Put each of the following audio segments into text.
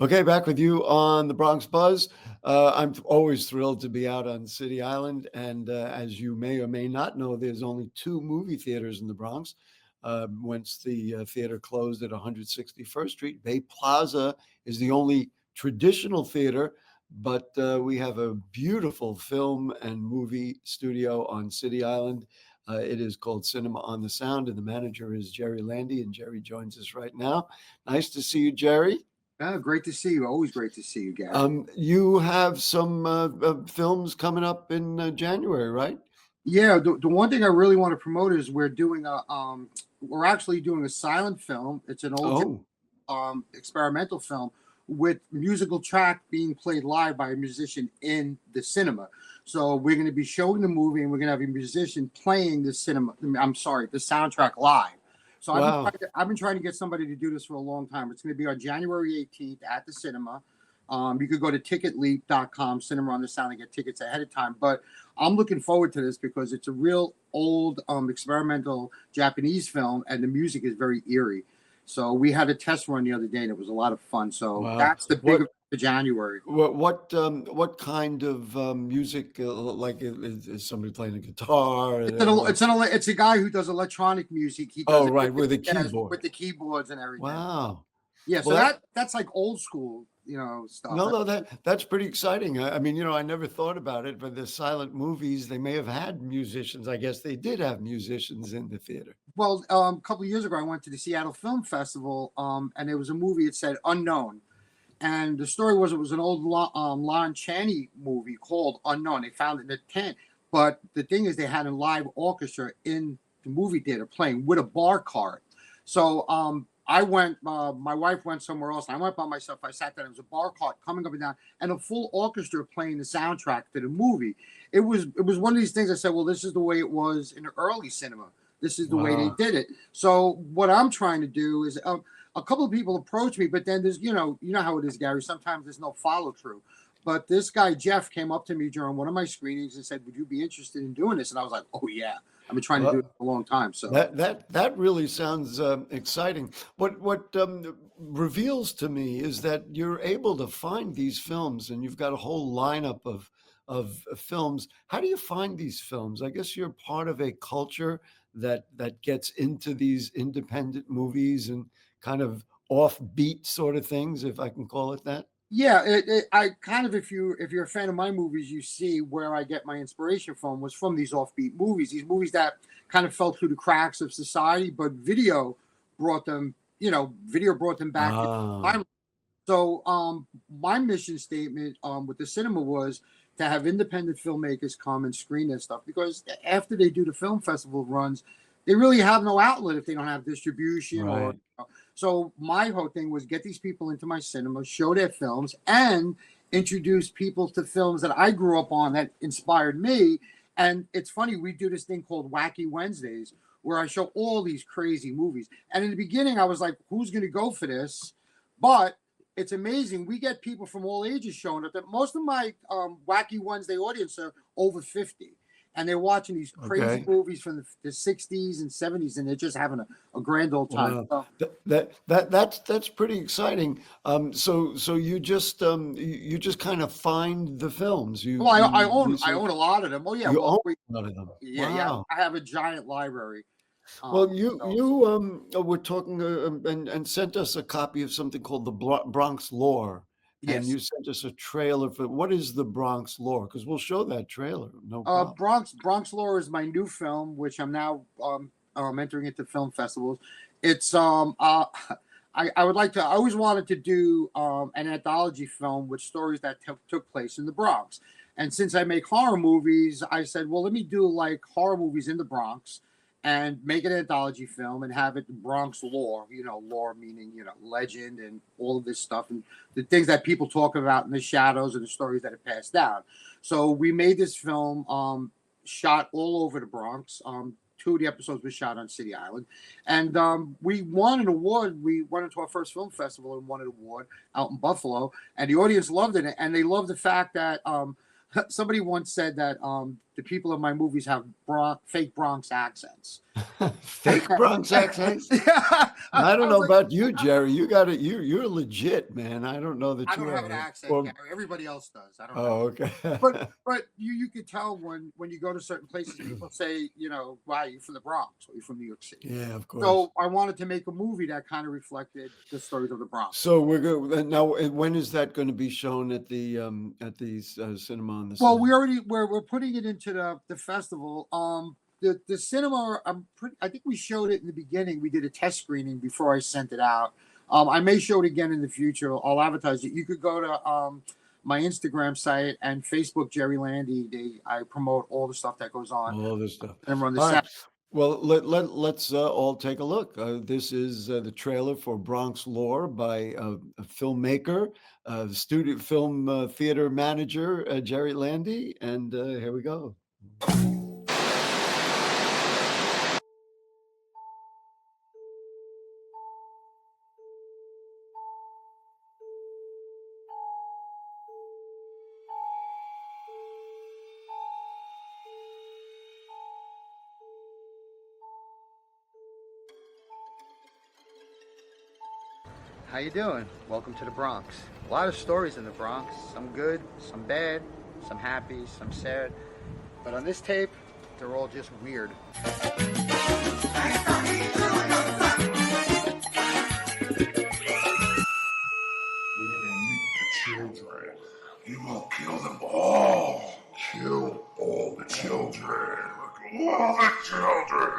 Okay, back with you on the Bronx Buzz. I'm always thrilled to be out on City Island. And as you may or may not know, there's only two movie theaters in the Bronx. Once the theater closed at 161st Street, Bay Plaza is the only traditional theater, but we have a beautiful film and movie studio on City Island. It is called Cinema on the Sound, and the manager is Jerry Landi, and Jerry joins us right now. Nice to see you, Jerry. Great to see you. Always great to see you, Gary. You have some films coming up in January, right? Yeah, the one thing I really want to promote is we're actually doing a silent film. It's an old experimental film with musical track being played live by a musician in the cinema. So we're going to be showing the movie, and we're going to have a musician playing the soundtrack live. So Wow. I've been trying to get somebody to do this for a long time. It's going to be on January 18th at the cinema. You could go to ticketleap.com, Cinema on the Sound, and get tickets ahead of time. But I'm looking forward to this because it's a real old experimental Japanese film, and the music is very eerie. So we had a test run the other day, and it was a lot of fun. So Wow. that's the big for January. What kind of music? Like, is somebody playing a guitar? It's a guy who does electronic music. He does right, with a keyboard. With the keyboards and everything. Wow. Yeah, so that's like old school, stuff. No, that's pretty exciting. I mean, I never thought about it, but the silent movies, they may have had musicians. I guess they did have musicians in the theater. Well, a couple of years ago, I went to the Seattle Film Festival, and there was a movie. It said Unknown, and the story was it was an old Lon Chaney movie called Unknown. They found it in the tent, but the thing is, they had a live orchestra in the movie theater playing with a bar cart. So I went. My wife went somewhere else. And I went by myself. I sat there. There was a bar cart coming up and down, and a full orchestra playing the soundtrack to the movie. It was one of these things. I said, "Well, this is the way it was in the early cinema. This is the way they did it." So what I'm trying to do is, a couple of people approach me, but then there's, you know how it is, Gary. Sometimes there's no follow through. But this guy Jeff came up to me during one of my screenings and said, "Would you be interested in doing this?" And I was like, "Oh yeah." I've been trying to do it for a long time. So that really sounds exciting. What reveals to me is that you're able to find these films, and you've got a whole lineup of films. How do you find these films? I guess you're part of a culture that gets into these independent movies and kind of offbeat sort of things, if I can call it that. yeah, I kind of, if you're a fan of my movies, you see where I get my inspiration from was from these offbeat movies, these movies that kind of fell through the cracks of society, but brought them, video brought them back. Ah, So my mission statement with the cinema was to have independent filmmakers come and screen their stuff, because after they do the film festival runs, they really have no outlet if they don't have distribution or. right. So my whole thing was get these people into my cinema, show their films, and introduce people to films that I grew up on that inspired me. And it's funny, we do this thing called Wacky Wednesdays, where I show all these crazy movies. And in the beginning, I was like, who's going to go for this? But it's amazing. We get people from all ages showing up. That most of my Wacky Wednesday audience are over 50. And they're watching these crazy movies from the 60s and 70s, and they're just having a grand old time. Wow. So, That's pretty exciting. So you just kind of find the films. well, I own a lot of them. Oh yeah, You own a lot of them. yeah. Wow. I have a giant library. Well, you So you were talking and sent us a copy of something called the Bronx Lore, and yes, you sent us a trailer for what is the Bronx Lore? Because we'll show that trailer, no problem. Bronx Lore is my new film, which I'm now entering into film festivals. It's I would like to. I always wanted to do an anthology film with stories that took place in the Bronx. And since I make horror movies, I said, well, let me do like horror movies in the Bronx and make an anthology film and have it Bronx lore, lore meaning, legend and all of this stuff and the things that people talk about in the shadows and the stories that are passed down. So we made this film, shot all over the Bronx. Two of the episodes were shot on City Island, and we won an award. We went into our first film festival and won an award out in Buffalo, and the audience loved it, and they loved the fact that somebody once said that the people in my movies have fake Bronx accents. Fake Bronx accents? Yeah, I don't was know like, about you, Jerry. You got it. You're legit, man. I don't know that I you don't are. have an accent, Or, Gary. Everybody else does. I don't have. oh, okay. But you could tell when you go to certain places, people say, wow, you're from the Bronx or you're from New York City. Yeah, of course. So I wanted to make a movie that kind of reflected the stories of the Bronx. So we're good now. When is that going to be shown at the cinema on the? Well, we're putting it into the festival. The cinema, I think we showed it in the beginning. We did a test screening before I sent it out. I may show it again in the future. I'll advertise it. You could go to my Instagram site and Facebook, Jerry Landi. I promote all the stuff that goes on. All this stuff. And run the All sound. right. Well, let's all take a look. This is the trailer for Bronx Lore by a filmmaker, studio film theater manager, Jerry Landi. And here we go. How you doing? Welcome to the Bronx. A lot of stories in the Bronx. Some good, some bad, some happy, some sad. But on this tape, they're all just weird. Children. You will kill them all. Kill all the children. All the children.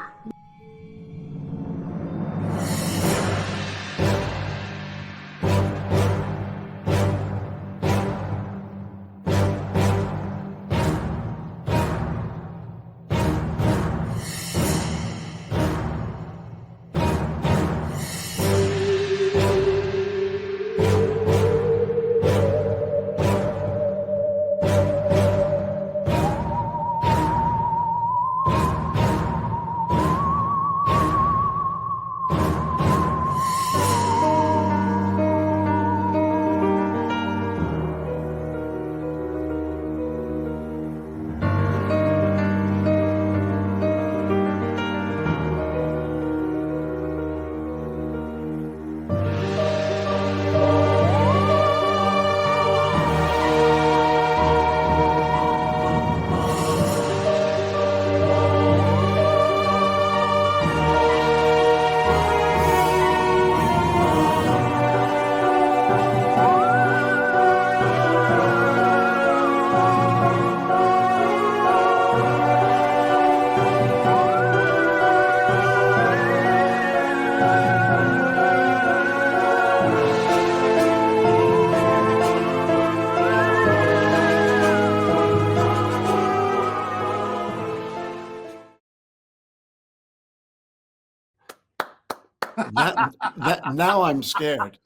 Now I'm scared.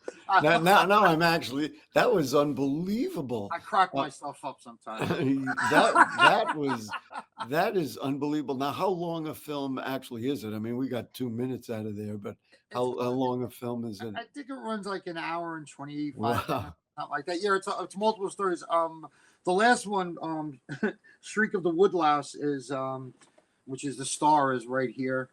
Now I'm actually. That was unbelievable. I crack myself up sometimes. that is unbelievable. Now, how long a film actually is it? I mean, we got 2 minutes out of there, but how long a film is it? I think it runs like an hour and 25 Wow. minutes, something like that. Yeah, it's multiple stories. The last one, Shriek of the Woodlouse, is which is the star is right here.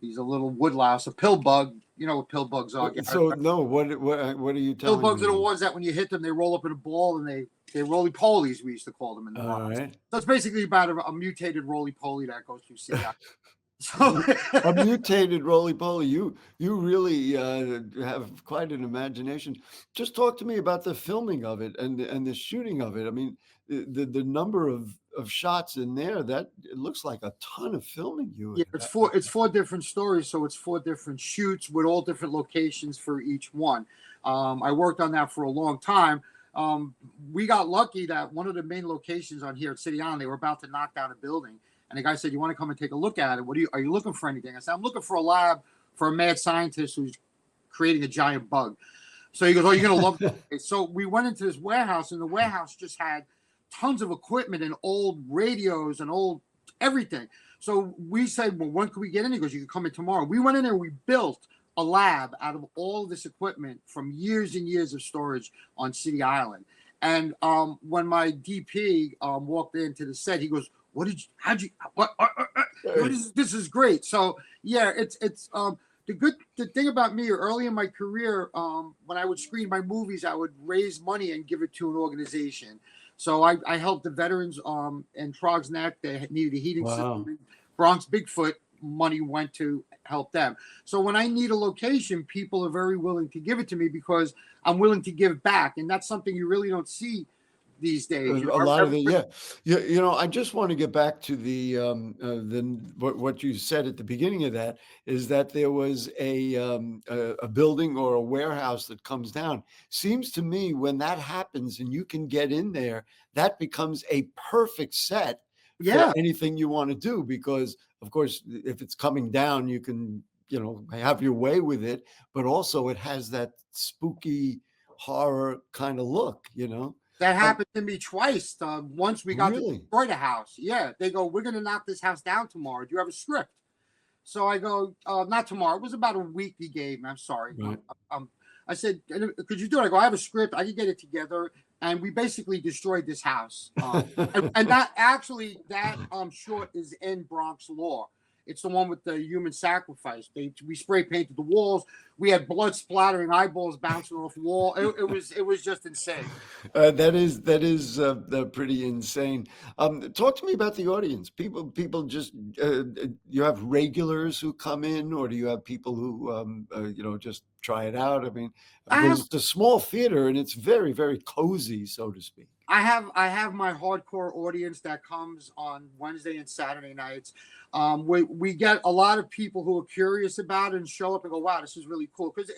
He's a little woodlouse, a pill bug. You know what pill bugs are. So no, what are you telling Pill bugs me? are the ones that when you hit them, they roll up in a ball and they roly polies. We used to call them in the Bronx. Right. So it's basically about a mutated roly poly that goes through CI. So A mutated roly poly. You really have quite an imagination. Just talk to me about the filming of it and the shooting of it. I mean, the number of shots in there, that it looks like a ton of filming. It's four different stories, so it's 4 different shoots with all different locations for each one. I worked on that for a long time. We got lucky that one of the main locations on here at City Island, they were about to knock down a building. And the guy said, "You want to come and take a look at it? Are you looking for anything?" I said, "I'm looking for a lab for a mad scientist who's creating a giant bug." So he goes, "Oh, you're going to love it." So we went into this warehouse, and the warehouse just had tons of equipment and old radios and old everything. So we said, "Well, when could we get in?" He goes, "You can come in tomorrow." We went in there, we built a lab out of all of this equipment from years and years of storage on City Island. And when my DP walked into the set, he goes, what did you, how'd you, this is great. So yeah, it's the thing about me early in my career, when I would screen my movies, I would raise money and give it to an organization. So I helped the veterans in BronxNet. They needed a heating Wow. system. Bronx Bigfoot money went to help them. So when I need a location, people are very willing to give it to me because I'm willing to give back, and that's something you really don't see these days. A lot of the, yeah, I just want to get back to what you said at the beginning of that, is that there was a building or a warehouse that comes down. Seems to me when that happens and you can get in there, that becomes a perfect set Yeah, for anything you want to do, because of course, if it's coming down, you can, have your way with it, but also it has that spooky horror kind of look, that Um, happened to me twice. Once we got to really? destroy the house. Yeah, they go, we're going to knock this house down tomorrow. Do you have a script? So I go, not tomorrow. It was about a week he gave me. I'm sorry. Right. I said, could you do it? I go, I have a script. I can get it together. And we basically destroyed this house. And that short is in Bronx Lore. It's the one with the human sacrifice. We spray painted the walls. We had blood splattering, eyeballs bouncing off the wall. It was just insane. That is pretty insane. Talk to me about the audience. People just you have regulars who come in, or do you have people who just try it out? I mean, because it's a small theater and it's very, very cozy, so to speak. I have my hardcore audience that comes on Wednesday and Saturday nights. We get a lot of people who are curious about it and show up and go, wow, this is really cool, because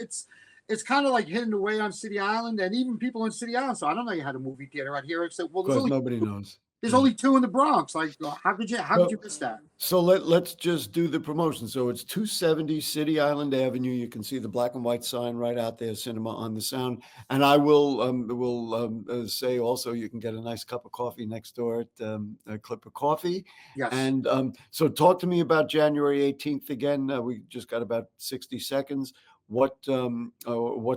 it's kind of like hidden away on City Island, and even people in City Island. So I don't know you had a movie theater out here, except well, Of course, nobody knows. there's Yeah. only two in the Bronx. Like, how could you So, miss that? so let's just do the promotion. So it's 270 City Island Avenue. You can see the black and white sign right out there, Cinema on the Sound. And I will say also you can get a nice cup of coffee next door at Clipper Coffee. Yes. And so talk to me about January 18th again. We just got about 60 seconds. What's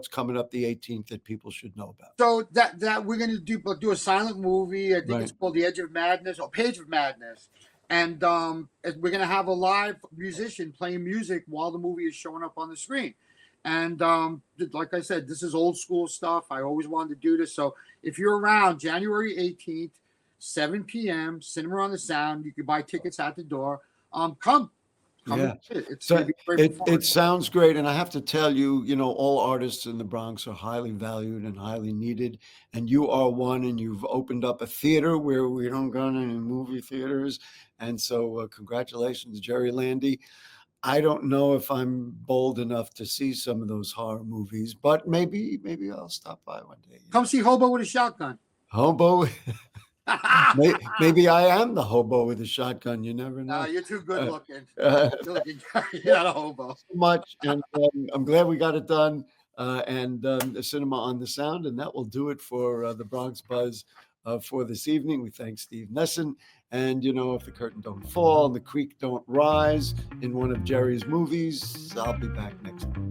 coming up the 18th that people should know about? So that we're going to do a silent movie. I think it's called The Edge of Madness or Page of Madness, and we're going to have a live musician playing music while the movie is showing up on the screen. And like I said, this is old school stuff. I always wanted to do this. So if you're around January 18th, 7 p.m., Cinema on the Sound, you can buy tickets at the door. Come. Yeah. It's So gonna be a great it performance. sounds great. And I have to tell you, all artists in the Bronx are highly valued and highly needed. And you are one, and you've opened up a theater where we don't go to any movie theaters. And so congratulations, Jerry Landi. I don't know if I'm bold enough to see some of those horror movies, but maybe I'll stop by one day. Come see Hobo with a Shotgun. Hobo. Maybe I am the hobo with a shotgun. You never know. You're too good looking. Uh, You're not a hobo. so much, and I'm glad we got it done. And the Cinema on the Sound, and that will do it for the Bronx Buzz for this evening. We thank Steve Nesson. And if the curtain don't fall and the creek don't rise in one of Jerry's movies, I'll be back next week.